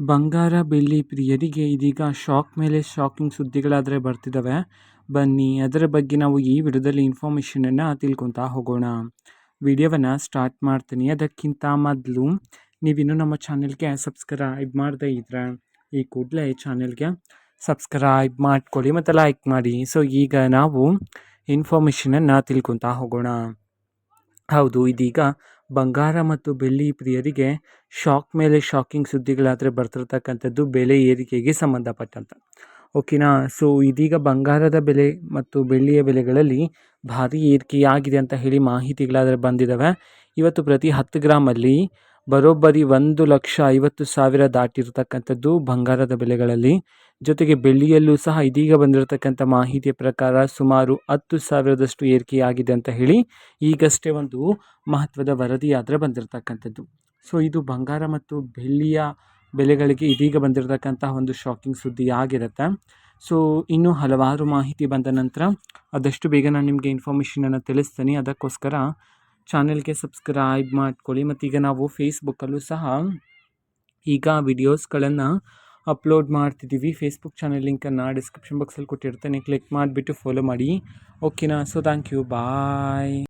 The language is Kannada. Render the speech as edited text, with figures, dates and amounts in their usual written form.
ಬಂಗಾರ ಬೆಳ್ಳಿ ಪ್ರಿಯರಿಗೆ ಇದೀಗ ಶಾಕ್ ಮೇಲೆ ಶಾಕಿಂಗ್ ಸುದ್ದಿಗಳಾದರೆ ಬರ್ತಿದ್ದಾವೆ. ಬನ್ನಿ ಅದರ ಬಗ್ಗೆ ನಾವು ಈ ವಿಡಿಯೋದಲ್ಲಿ ಇನ್ಫಾರ್ಮೇಷನನ್ನು ತಿಳ್ಕೊತಾ ಹೋಗೋಣ. ವಿಡಿಯೋವನ್ನು ಸ್ಟಾರ್ಟ್ ಮಾಡ್ತೀನಿ. ಅದಕ್ಕಿಂತ ಮೊದಲು ನೀವಿನ್ನೂ ನಮ್ಮ ಚಾನೆಲ್ಗೆ ಸಬ್ಸ್ಕ್ರೈಬ್ ಮಾಡದೇ ಇದ್ರೆ ಈ ಕೂಡಲೇ ಚಾನೆಲ್ಗೆ ಸಬ್ಸ್ಕ್ರೈಬ್ ಮಾಡ್ಕೊಳ್ಳಿ ಮತ್ತು ಲೈಕ್ ಮಾಡಿ. ಸೊ ಈಗ ನಾವು ಇನ್ಫಾರ್ಮೇಷನನ್ನು ತಿಳ್ಕೊತಾ ಹೋಗೋಣ. ಹೌದು, ಇದೀಗ ಬಂಗಾರ ಮತ್ತು ಬೆಳ್ಳಿ ಪ್ರಿಯರಿಗೆ ಶಾಕ್ ಮೇಲೆ ಶಾಕಿಂಗ್ ಸುದ್ದಿಗಳಾದರೆ ಬರ್ತಿರ್ತಕ್ಕಂಥದ್ದು ಬೆಲೆ ಏರಿಕೆಗೆ ಸಂಬಂಧಪಟ್ಟಂತೆ. ಓಕೆನಾ. ಸೊ ಇದೀಗ ಬಂಗಾರದ ಬೆಲೆ ಮತ್ತು ಬೆಳ್ಳಿಯ ಬೆಲೆಗಳಲ್ಲಿ ಭಾರಿ ಏರಿಕೆಯಾಗಿದೆ ಅಂತ ಹೇಳಿ ಮಾಹಿತಿಗಳಾದರೆ ಬಂದಿದ್ದಾವೆ. ಇವತ್ತು ಪ್ರತಿ 10 ಗ್ರಾಮಲ್ಲಿ ಬರೋಬ್ಬರಿ 1,50,000 ದಾಟಿರ್ತಕ್ಕಂಥದ್ದು ಬಂಗಾರದ ಬೆಲೆಗಳಲ್ಲಿ. ಜೊತೆಗೆ ಬೆಳ್ಳಿಯಲ್ಲೂ ಸಹ ಇದೀಗ ಬಂದಿರತಕ್ಕಂಥ ಮಾಹಿತಿಯ ಪ್ರಕಾರ ಸುಮಾರು 10,000ದಷ್ಟು ಏರಿಕೆಯಾಗಿದೆ ಅಂತ ಹೇಳಿ ಈಗಷ್ಟೇ ಒಂದು ಮಹತ್ವದ ವರದಿಯಾದರೆ ಬಂದಿರತಕ್ಕಂಥದ್ದು. ಸೊ ಇದು ಬಂಗಾರ ಮತ್ತು ಬೆಳ್ಳಿಯ ಬೆಲೆಗಳಿಗೆ ಇದೀಗ ಬಂದಿರತಕ್ಕಂತಹ ಒಂದು ಶಾಕಿಂಗ್ ಸುದ್ದಿ ಆಗಿರುತ್ತೆ. ಸೊ ಇನ್ನೂ ಹಲವಾರು ಮಾಹಿತಿ ಬಂದ ನಂತರ ಆದಷ್ಟು ಬೇಗ ನಾನು ನಿಮಗೆ ಇನ್ಫಾರ್ಮೇಷನನ್ನು ತಿಳಿಸ್ತೀನಿ. ಅದಕ್ಕೋಸ್ಕರ ಚಾನೆಲ್ಗೆ ಸಬ್ಸ್ಕ್ರೈಬ್ ಮಾಡ್ಕೊಳ್ಳಿ. ಮತ್ತು ಈಗ ನಾವು ಫೇಸ್ಬುಕ್ಕಲ್ಲೂ ಸಹ ಈಗ ವಿಡಿಯೋಸ್ಗಳನ್ನು ಅಪ್ಲೋಡ್ ಮಾಡ್ತಿದ್ದೀವಿ. ಫೇಸ್ಬುಕ್ ಚಾನೆಲ್ ಲಿಂಕನ್ನು ಡಿಸ್ಕ್ರಿಪ್ಷನ್ ಬಾಕ್ಸಲ್ಲಿ ಕೊಟ್ಟಿರ್ತೇನೆ. ಕ್ಲಿಕ್ ಮಾಡಿಬಿಟ್ಟು ಫಾಲೋ ಮಾಡಿ. ಓಕೆನಾ. So thank you, bye.